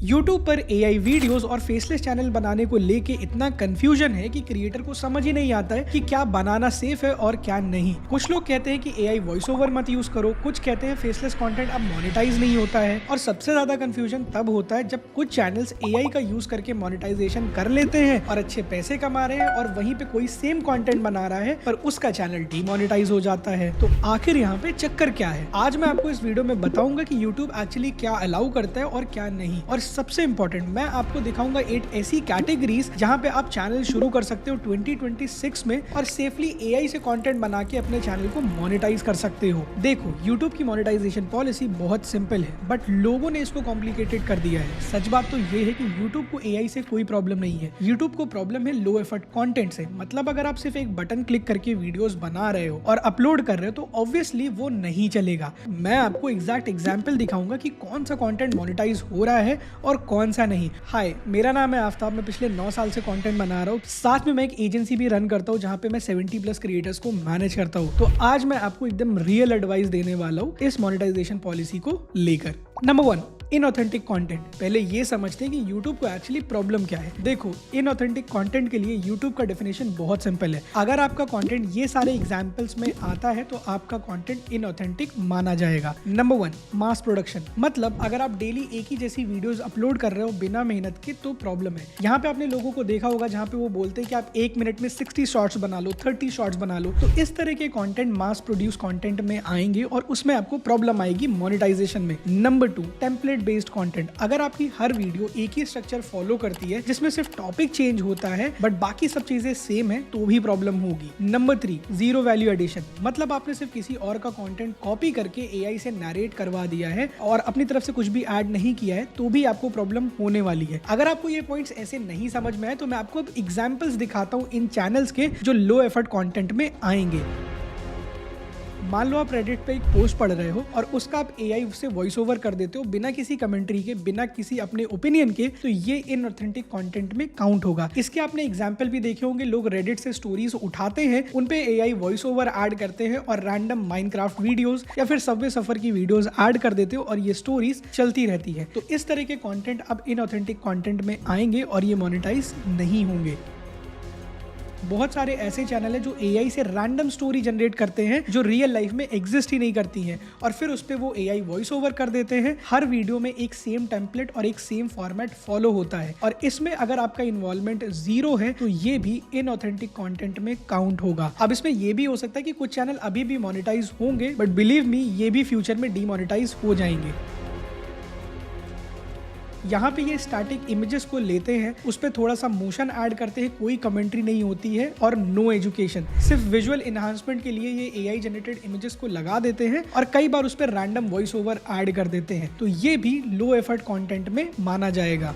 YouTube पर AI videos और faceless channel बनाने को लेके इतना कंफ्यूजन है कि क्रिएटर को समझ ही नहीं आता है कि क्या बनाना सेफ है और क्या नहीं। कुछ लोग कहते हैं कि AI वॉइस ओवर मत यूज करो, कुछ कहते हैं फेसलेस कंटेंट अब मोनेटाइज नहीं होता है, और सबसे ज्यादा कंफ्यूजन तब होता है जब कुछ चैनल्स AI का यूज करके मोनेटाइजेशन कर लेते हैं और अच्छे पैसे कमा रहे हैं, और वहीं पे कोई सेम कंटेंट बना रहा है पर उसका चैनल डीमोनेटाइज हो जाता है। तो आखिर यहाँ पे चक्कर क्या है, आज मैं आपको इस वीडियो में बताऊंगा कि YouTube एक्चुअली क्या अलाउ करता है और क्या नहीं। और सबसे इंपॉर्टेंट, मैं आपको दिखाऊंगा 8 ऐसी कैटेगरीज जहां पे आप चैनल शुरू कर सकते हो 2026 में और सेफली AI से कंटेंट बना के अपने चैनल को मोनेटाइज कर सकते हो। देखो, YouTube की मोनेटाइजेशन पॉलिसी बहुत सिंपल है, बट लोगों ने इसको कॉम्प्लिकेटेड कर दिया है। सच बात तो ये है कि YouTube को AI से कोई प्रॉब्लम नहीं है, YouTube को प्रॉब्लम है लो एफर्ट कंटेंट से। मतलब अगर आप सिर्फ एक बटन क्लिक करके वीडियोस बना रहे हो और अपलोड कर रहे हो तो ऑब्वियसली वो नहीं चलेगा। मैं आपको एग्जैक्ट एग्जांपल दिखाऊंगा कि कौन सा कंटेंट मोनेटाइज हो रहा है और कौन सा नहीं। हाय, मेरा नाम है आफ्ताब, मैं पिछले 9 साल से कंटेंट बना रहा हूँ। साथ में मैं एक एजेंसी भी रन करता हूँ जहाँ पे मैं 70+ क्रिएटर्स को मैनेज करता हूँ। तो आज मैं आपको एकदम रियल एडवाइस देने वाला हूँ इस मोनेटाइजेशन पॉलिसी को लेकर। Number 1, inauthentic content. पहले ये समझते हैं कि YouTube को एक्चुअली प्रॉब्लम क्या है। देखो, इनऑथेंटिक कंटेंट के लिए YouTube का डेफिनेशन बहुत सिंपल है। अगर आपका कंटेंट ये सारे एग्जांपल्स में आता है तो आपका कंटेंट इनऑथेंटिक माना जाएगा। Number 1, mass production. मतलब अगर आप डेली एक ही जैसी वीडियोस अपलोड कर रहे हो बिना मेहनत के तो प्रॉब्लम है। यहाँ पे आपने लोगों को देखा होगा जहाँ पे वो बोलते हैं कि आप 1 मिनट में 60 शॉर्ट्स बना लो, 30 शॉर्ट्स बना लो। तो इस तरह के कंटेंट मास प्रोड्यूस कंटेंट में आएंगे और उसमें आपको प्रॉब्लम आएगी मोनेटाइजेशन में। Number 2, template based content. अगर आपकी हर वीडियो एक ही स्ट्रक्चर फॉलो करती है जिसमें सिर्फ टॉपिक चेंज होता है बट बाकी सब चीजें सेम है तो भी प्रॉब्लम होगी। Number 3, zero value addition. मतलब आपने सिर्फ किसी और का कंटेंट कॉपी करके AI से नरेट करवा दिया है और अपनी तरफ से कुछ भी ऐड नहीं किया है तो भी आपको प्रॉब्लम होने वाली है। अगर आपको ये पॉइंट्स ऐसे नहीं समझ में आए तो मैं आपको अब एग्जांपल्स दिखाता हूँ इन चैनल्स के जो लो एफर्ट कंटेंट में आएंगे। मान लो आप रेडिट पे एक पोस्ट पढ़ रहे हो और उसका आप AI से वॉइस ओवर कर देते हो बिना किसी कमेंट्री के, बिना किसी अपने ओपिनियन के, तो ये इनऑथेंटिक कंटेंट में काउंट होगा। इसके आपने एग्जांपल भी देखे होंगे, लोग रेडिट से स्टोरीज उठाते हैं, उन पे AI वॉइस ओवर ऐड करते हैं और रैंडम माइनक्राफ्ट वीडियोस या फिर सबवे सफर की वीडियोस ऐड कर देते हो और ये स्टोरीज चलती रहती है। तो इस तरह के कंटेंट अब इनऑथेंटिक कंटेंट में आएंगे और ये मोनेटाइज नहीं होंगे। बहुत सारे ऐसे चैनल हैं जो AI से रैंडम स्टोरी जनरेट करते हैं जो रियल लाइफ में एग्जिस्ट ही नहीं करती हैं और फिर उस पे वो AI वॉइस ओवर कर देते हैं। हर वीडियो में एक सेम टेम्पलेट और एक सेम फॉर्मेट फॉलो होता है और इसमें अगर आपका इन्वॉल्वमेंट 0 है तो ये भी इनऑथेंटिक कंटेंट में काउंट होगा। अब इसमें ये भी हो सकता है कि कुछ चैनल अभी भी मोनेटाइज होंगे बट बिलीव मी, ये भी फ्यूचर में डीमोनेटाइज हो जाएंगे। यहाँ पे ये स्टैटिक इमेजेस को लेते हैं, उस पर थोड़ा सा मोशन ऐड करते हैं, कोई कमेंट्री नहीं होती है और नो एजुकेशन, सिर्फ विजुअल एनहांसमेंट के लिए ये AI जनरेटेड इमेजेस को लगा देते हैं और कई बार उस पर रैंडम वॉइस ओवर ऐड कर देते हैं। तो ये भी लो एफर्ट कंटेंट में माना जाएगा।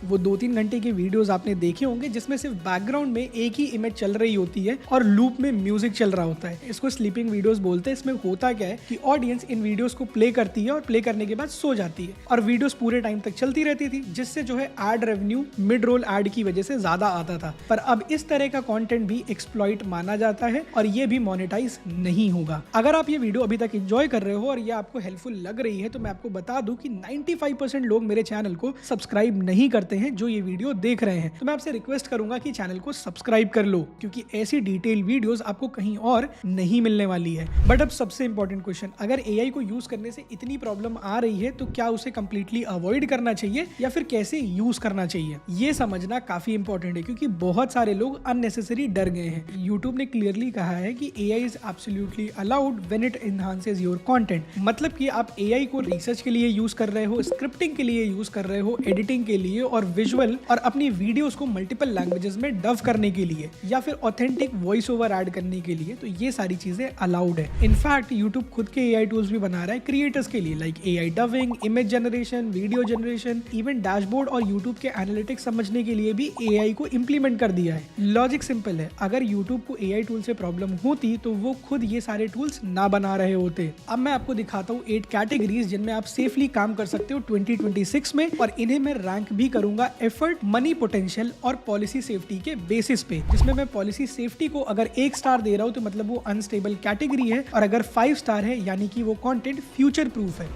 वो 2-3 घंटे की वीडियोस आपने देखे होंगे जिसमें सिर्फ बैकग्राउंड में एक ही इमेज चल रही होती है और लूप में म्यूजिक चल रहा होता है। इसको स्लीपिंग वीडियोस बोलते हैं। इसमें होता क्या है कि ऑडियंस इन वीडियोस को प्ले करती है और प्ले करने के बाद सो जाती है और वीडियोस पूरे टाइम तक चलती रहती थी, जिससे जो है ad revenue mid roll ad की वजह से ज्यादा आता था। पर अब इस तरह का कंटेंट भी एक्सप्लॉइट माना जाता है और ये भी मोनेटाइज नहीं होगा। अगर आप ये वीडियो अभी तक एंजॉय कर रहे हो और ये आपको हेल्पफुल लग रही है तो मैं आपको बता दूं कि 95% लोग मेरे चैनल को सब्सक्राइब नहीं करते हैं जो ये वीडियो देख रहे हैं। तो मैं आपसे रिक्वेस्ट करूंगा कि चैनल को सब्सक्राइब कर लो क्योंकि ऐसी डिटेल वीडियोस आपको कहीं और नहीं मिलने वाली है। बट अब सबसे इंपॉर्टेंट क्वेश्चन, अगर AI को यूज करने से इतनी प्रॉब्लम आ रही है तो क्या उसे कंप्लीटली अवॉइड करना चाहिए या फिर कैसे यूज करना चाहिए, ये समझना काफी इंपॉर्टेंट है क्योंकि बहुत सारे लोग अननेसेसरी डर गए हैं। YouTube ने क्लियरली कहा है कि AI is absolutely allowed when it enhances your content. मतलब कि आप AI को रिसर्च के लिए यूज कर रहे हो, स्क्रिप्टिंग के लिए यूज कर रहे हो, एडिटिंग के लिए और विजुअल और अपनी वीडियोस को मल्टीपल लैंग्वेजेस में डब करने के लिए या फिर ऑथेंटिक वॉइस ओवर ऐड करने के लिए, तो ये सारी चीजें अलाउड है। इनफैक्ट YouTube खुद के AI टूल्स भी बना रहा है क्रिएटर्स के लिए, like AI dubbing, image generation, video generation, even dashboard और YouTube के एनालिटिक्स समझने के लिए भी AI को इंप्लीमेंट कर दिया है। लॉजिक सिंपल है, अगर YouTube को AI टूल से प्रॉब्लम होती तो वो खुद ये सारे टूल्स ना बना रहे होते। अब मैं आपको दिखाता हूँ 8 कैटेगरीज जिनमें आप सेफली काम कर सकते हो 2026 में, और इन्हें मैं रैंक भी करूंगा एफर्ट, मनी पोटेंशियल और पॉलिसी सेफ्टी के बेसिस पे, जिसमें मैं पॉलिसी सेफ्टी को अगर 1 स्टार दे रहा हूं तो मतलब वो अनस्टेबल कैटेगरी है, और अगर 5 स्टार है यानी कि वो कंटेंट फ्यूचर प्रूफ है।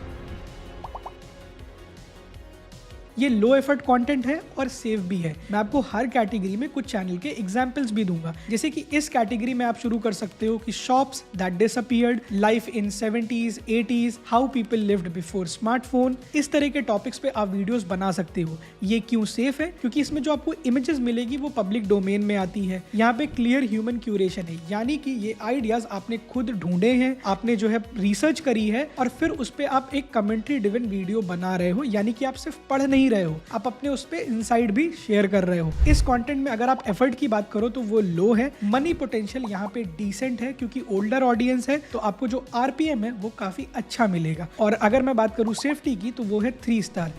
ये लो एफर्ट कंटेंट है और सेफ भी है। मैं आपको हर कैटेगरी में कुछ चैनल के एग्जांपल्स भी दूंगा, जैसे कि इस कैटेगरी में आप शुरू कर सकते हो कि shops that disappeared, life in 70s 80s, how people lived before smartphone. इस तरह के टॉपिक्स पे आप वीडियोस बना सकते हो। ये क्यों सेफ है? क्योंकि इसमें जो आपको इमेजेस मिलेगी वो पब्लिक डोमेन में आती है। यहाँ पे क्लियर ह्यूमन क्यूरेशन है, यानी कि ये आइडियाज आपने खुद ढूंढे हैं, आपने जो है रिसर्च करी है और फिर उस पे आप एक कमेंट्री ड्रिवन वीडियो बना रहे हो, यानी कि आप सिर्फ पढ़ नहीं रहे हो, आप अपने उस पे इनसाइट भी शेयर कर रहे हो। इस कंटेंट में अगर आप एफर्ट की बात करो तो वो लो है। मनी पोटेंशियल यहाँ पे डिसेंट है, क्योंकि ओल्डर ऑडियंस है तो आपको जो आरपीएम है वो काफी अच्छा मिलेगा। और अगर मैं बात करूँ सेफ्टी की तो वो है 3 स्टार।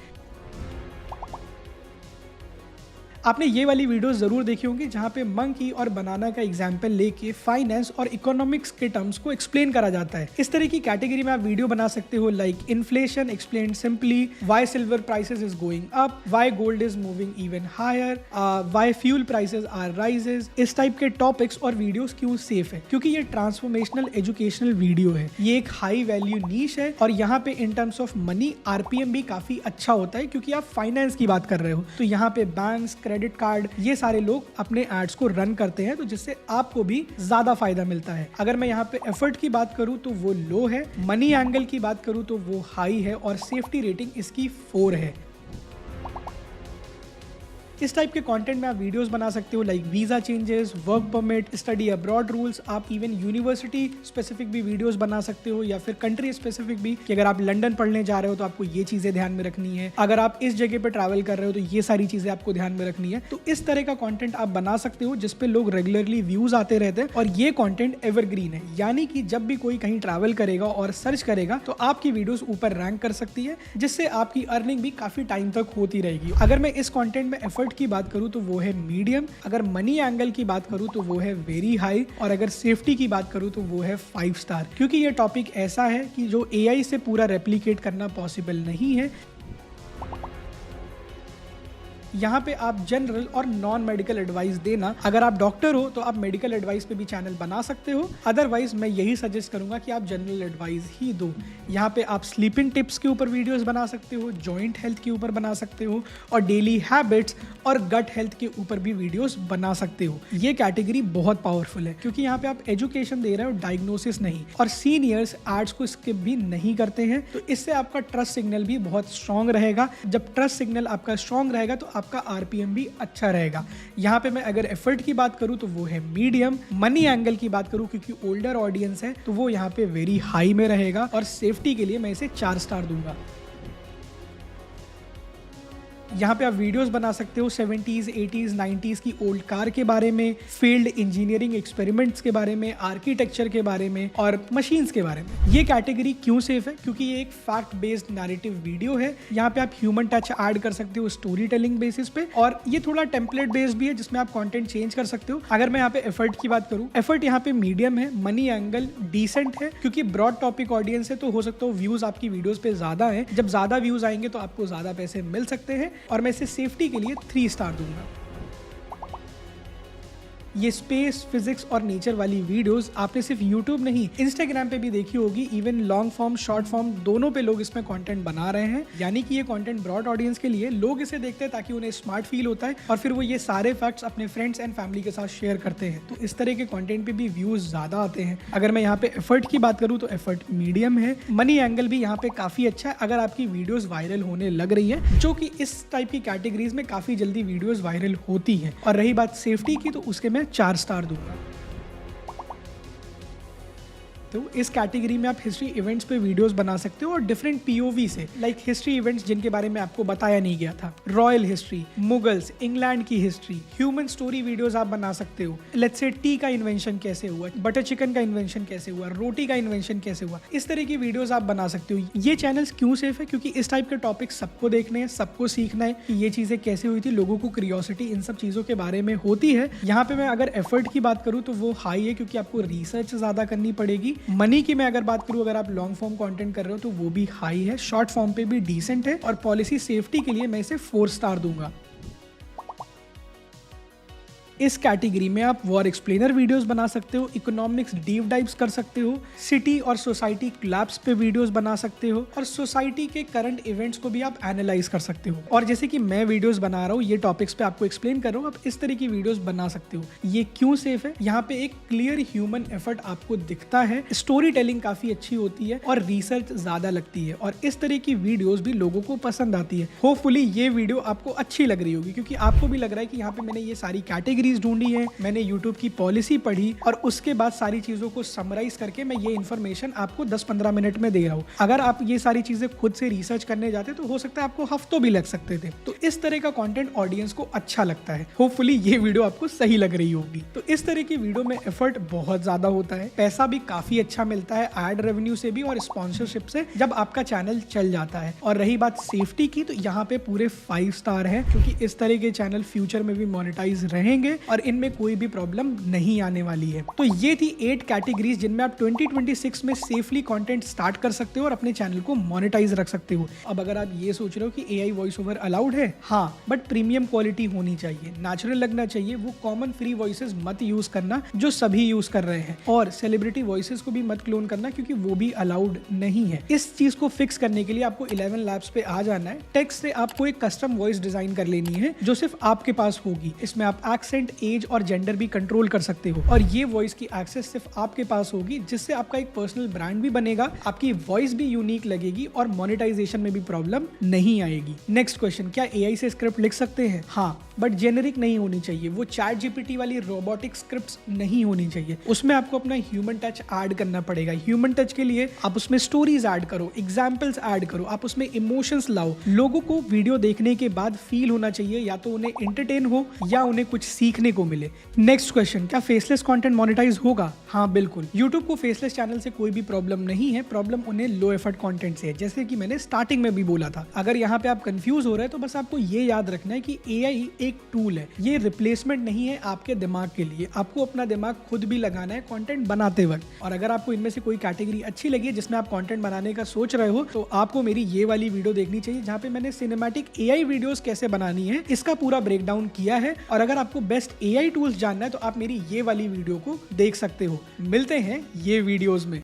आपने ये वाली वीडियो जरूर देखी होंगी जहाँ पे मंकी और बनाना का एग्जाम्पल लेके फाइनेंस और इकोनॉमिक्स के टर्म्स को एक्सप्लेन करा जाता है। इस तरह की कैटेगरी में आप वीडियो बना सकते हो, like inflation explained simply, why silver prices is going up, why gold is moving even higher, why fuel prices are rises. इस टाइप के टॉपिक्स और वीडियोस क्यों सेफ है? क्योंकि ये ट्रांसफॉर्मेशनल एजुकेशनल वीडियो है, ये एक हाई वैल्यू नीश है और यहाँ पे in terms of money RPM भी काफी अच्छा होता है, क्योंकि आप फाइनेंस की बात कर रहे हो तो यहाँ पे बैंक्स, क्रेडिट कार्ड, ये सारे लोग अपने एड्स को रन करते हैं, तो जिससे आपको भी ज्यादा फायदा मिलता है। अगर मैं यहाँ पे एफर्ट की बात करूँ तो वो लो है, मनी एंगल की बात करूँ तो वो हाई है और सेफ्टी रेटिंग इसकी 4 है। इस टाइप के कंटेंट में आप वीडियोस बना सकते हो, like visa changes, work permit, study abroad rules. आप इवन यूनिवर्सिटी स्पेसिफिक भी वीडियोस बना सकते हो, या फिर कंट्री स्पेसिफिक भी, कि अगर आप लंदन पढ़ने जा रहे हो तो आपको ये चीजें ध्यान में रखनी है, अगर आप इस जगह पे ट्रैवल कर रहे हो तो ये सारी चीजें आपको ध्यान में रखनी है। तो इस तरह का कंटेंट आप बना सकते हो जिसपे लोग रेगुलरली व्यूज आते रहते हैं और ये कंटेंट एवरग्रीन है, यानी कि जब भी कोई कहीं ट्रैवल करेगा और सर्च करेगा तो आपकी वीडियोस ऊपर रैंक कर सकती है, जिससे आपकी अर्निंग भी काफी टाइम तक होती रहेगी। अगर मैं इस कंटेंट में एफर्ट की बात करूं तो वो है मीडियम, अगर मनी एंगल की बात करूं तो वो है वेरी हाई, और अगर सेफ्टी की बात करूं तो वो है 5 स्टार। क्योंकि ये टॉपिक ऐसा है कि जो एआई से पूरा रेप्लिकेट करना पॉसिबल नहीं है। यहाँ पे आप जनरल और नॉन मेडिकल एडवाइस देना, अगर आप डॉक्टर हो तो आप मेडिकल एडवाइस पे भी चैनल बना सकते हो, अदरवाइज मैं यही सजेस्ट करूंगा कि आप जनरल एडवाइस ही दो। यहाँ पे आप स्लीपिंग टिप्स के ऊपर वीडियोस बना सकते हो, जॉइंट हेल्थ के ऊपर बना सकते हो, और डेली हैबिट्स और गट हेल्थ के ऊपर भी वीडियोस बना सकते हो। ये कैटेगरी बहुत पावरफुल है, क्योंकि यहाँ पे आप एजुकेशन दे रहे हो, डायग्नोसिस नहीं, और सीनियर्स एड्स को स्किप भी नहीं करते हैं, तो इससे आपका ट्रस्ट सिग्नल भी बहुत स्ट्रॉन्ग रहेगा। जब ट्रस्ट सिग्नल आपका स्ट्रॉन्ग रहेगा तो आपका आरपीएम भी अच्छा रहेगा। यहाँ पे मैं अगर एफर्ट की बात करूँ तो वो है मीडियम, मनी एंगल की बात करूँ क्योंकि ओल्डर ऑडियंस है तो वो यहाँ पे वेरी हाई में रहेगा, और सेफ्टी के लिए मैं इसे 4 स्टार दूंगा। यहाँ पे आप वीडियोस बना सकते हो 70s 80s 90s की ओल्ड कार के बारे में, फील्ड इंजीनियरिंग एक्सपेरिमेंट्स के बारे में, आर्किटेक्चर के बारे में और मशीन्स के बारे में। ये कैटेगरी क्यों सेफ है? क्योंकि ये एक फैक्ट बेस्ड नैरेटिव वीडियो है। यहाँ पे आप ह्यूमन टच ऐड कर सकते हो स्टोरी टेलिंग बेसिस पे, और ये थोड़ा टेम्पलेट बेस्ड भी है जिसमें आप कंटेंट चेंज कर सकते हो। अगर मैं यहाँ पे एफर्ट की बात करूँ, एफर्ट यहाँ पे मीडियम है, मनी एंगल डिसेंट है, क्योंकि ब्रॉड टॉपिक ऑडियंस है तो हो सकता है व्यूज आपकी वीडियोस पे ज्यादा है। जब ज्यादा व्यूज आएंगे तो आपको ज्यादा पैसे मिल सकते हैं, और मैं इसे सेफ्टी के लिए 3 स्टार दूंगा। ये स्पेस, फिजिक्स और नेचर वाली वीडियोस आपने सिर्फ यूट्यूब नहीं, इंस्टाग्राम पे भी देखी होगी। Even long form, short form दोनों पे लोग इसमें कंटेंट बना रहे हैं, यानी कि ये कंटेंट ब्रॉड ऑडियंस के लिए। लोग इसे देखते हैं ताकि उन्हें स्मार्ट फील होता है, और फिर वो ये सारे फैक्ट्स अपने फ्रेंड्स एंड फैमिली के साथ शेयर करते हैं, तो इस तरह के कंटेंट पे भी व्यूज ज्यादा आते हैं। अगर मैं यहाँ पे एफर्ट की बात करूँ तो एफर्ट मीडियम है, मनी एंगल भी यहाँ पे काफी अच्छा है अगर आपकी वीडियोज वायरल होने लग रही है, जो कि इस टाइप की कैटेगरीज में काफी जल्दी वीडियोज वायरल होती है। और रही बात सेफ्टी की, तो उसके मैं 4 स्टार दूंगा। तो इस कैटेगरी में आप हिस्ट्री इवेंट्स पे वीडियोस बना सकते हो, और डिफरेंट पीओवी से, लाइक हिस्ट्री इवेंट्स जिनके बारे में आपको बताया नहीं गया था, रॉयल हिस्ट्री, मुगल्स, इंग्लैंड की हिस्ट्री, ह्यूमन स्टोरी वीडियोस आप बना सकते हो। लेट्स से टी का इन्वेंशन कैसे हुआ, बटर चिकन का इन्वेंशन कैसे हुआ, रोटी का इन्वेंशन कैसे हुआ, इस तरह की वीडियोस आप बना सकते हो। ये चैनल्स क्यों सेफ है? क्योंकि इस टाइप के टॉपिक सबको देखने हैं, सबको सीखना है कि ये चीजें कैसे हुई थी, लोगों को क्यूरियोसिटी इन सब चीजों के बारे में होती है। यहाँ पे मैं अगर एफर्ट की बात करूँ तो वो हाई है, क्योंकि आपको रिसर्च ज्यादा करनी पड़ेगी। मनी की मैं अगर बात करूं, अगर आप लॉन्ग फॉर्म कंटेंट कर रहे हो तो वो भी हाई है, शॉर्ट फॉर्म पे भी डिसेंट है, और पॉलिसी सेफ्टी के लिए मैं इसे 4 स्टार दूंगा। इस कैटेगरी में आप वॉर एक्सप्लेनर वीडियोस बना सकते हो, इकोनॉमिक्स डीप डाइव्स कर सकते हो, सिटी और सोसाइटी क्लैप्स पे वीडियोस बना सकते हो और सोसाइटी के करंट इवेंट्स को भी आप एनालाइज कर सकते हो। और जैसे कि मैं वीडियोस बना रहा हूँ, ये टॉपिक्स पे आपको एक्सप्लेन कर रहा हूँ, आप इस तरह की वीडियोस बना सकते हो। ये क्यों सेफ है? यहाँ पे एक क्लियर ह्यूमन एफर्ट आपको दिखता है, स्टोरी टेलिंग काफी अच्छी होती है और रिसर्च ज्यादा लगती है और इस तरह की वीडियोस भी लोगों को पसंद आती है। होपफुली ये वीडियो आपको अच्छी लग रही होगी क्योंकि आपको भी लग रहा है कि यहाँ पे मैंने ये सारी कैटेगरीज ढूंढी है, मैंने यूट्यूब की पॉलिसी पढ़ी और उसके बाद सारी चीजों को समराइज करके मैं ये इन्फॉर्मेशन आपको 10-15 मिनट में दे रहा हूँ। अगर आप ये सारी चीजें खुद से रिसर्च करने जाते तो हो सकता है आपको हफ्तों भी लग सकते थे। तो इस तरह का कंटेंट ऑडियंस को अच्छा लगता है। होपफुली ये वीडियो आपको सही लग रही होगी। तो इस तरह की वीडियो में एफर्ट बहुत ज्यादा होता है, पैसा भी काफी अच्छा मिलता है एड रेवेन्यू से भी और स्पॉन्सरशिप से जब आपका चैनल चल जाता है। और रही बात सेफ्टी की, तो यहाँ पे पूरे 5 स्टार है क्योंकि इस तरह के चैनल फ्यूचर में भी मोनेटाइज रहेंगे और इनमें कोई भी प्रॉब्लम नहीं आने वाली है। तो ये थी 8 कैटेगरीज जिनमें आप 2026 में सेफली कंटेंट स्टार्ट कर सकते हो और अपने चैनल को मोनेटाइज रख सकते हो। अब अगर आप ये सोच रहे हो कि एआई वॉइस ओवर अलाउड है, हाँ, बट प्रीमियम क्वालिटी होनी चाहिए, नेचुरल लगना चाहिए। वो कॉमन फ्री वॉइसेस मत यूज करना जो सभी यूज कर रहे हैं और सेलिब्रिटी वॉइसेस को भी मत क्लोन करना क्योंकि वो भी अलाउड नहीं है। इस चीज को फिक्स करने के लिए आपको 11 लैब्स पे आ जाना है। टेक्स्ट से आपको एक कस्टम वॉइस डिजाइन कर लेनी है जो सिर्फ आपके पास होगी। इसमें आप एक्सेंट, एज और जेंडर भी कंट्रोल कर सकते हो और ये वॉइस की एक्सेस सिर्फ आपके पास होगी, जिससे आपका एक पर्सनल ब्रांड भी बनेगा, आपकी वॉइस भी यूनिक लगेगी और मोनेटाइजेशन में भी प्रॉब्लम नहीं आएगी। नेक्स्ट क्वेश्चन, क्या एआई से स्क्रिप्ट लिख सकते हैं? हाँ, बट जेनेरिक नहीं होनी चाहिए। वो चैट जीपीटी वाली रोबोटिक स्क्रिप्ट्स नहीं होनी चाहिए। उसमें आपको अपना ह्यूमन टच ऐड करना पड़ेगा। ह्यूमन टच के लिए आप उसमें स्टोरीज ऐड करो, एग्जाम्पल्स ऐड करो, आप उसमें इमोशंस लाओ। लोगों को वीडियो देखने के बाद फील होना चाहिए या तो उन्हें एंटरटेन हो या उन्हें कुछ सीखने को मिले। नेक्स्ट क्वेश्चन, क्या फेसलेस कंटेंट मोनेटाइज होगा? हाँ, बिल्कुल। यूट्यूब को फेसलेस चैनल से कोई भी प्रॉब्लम नहीं है, प्रॉब्लम उन्हें लो एफर्ट कंटेंट से है, जैसे कि मैंने स्टार्टिंग में भी बोला था। अगर यहाँ पे आप कंफ्यूज हो रहे हैं तो बस आपको ये याद रखना है कि एआई एक टूल है, ये रिप्लेसमेंट नहीं है आपके दिमाग के लिए। आपको अपना दिमाग खुद भी लगाना है कंटेंट बनाते वक्त। और अगर आपको इनमें से कोई कैटेगरी अच्छी लगी है जिसमें आप कंटेंट बनाने का सोच रहे हो तो आपको मेरी ये वाली वीडियो देखनी चाहिए जहाँ पे मैंने सिनेमैटिक एआई वीडियोस कैसे बनानी है इसका पूरा ब्रेकडाउन किया है। और अगर आपको बेस्ट एआई टूल्स जानना है तो आप मेरी ये वाली वीडियो को देख सकते हो। मिलते हैं ये वीडियोस में।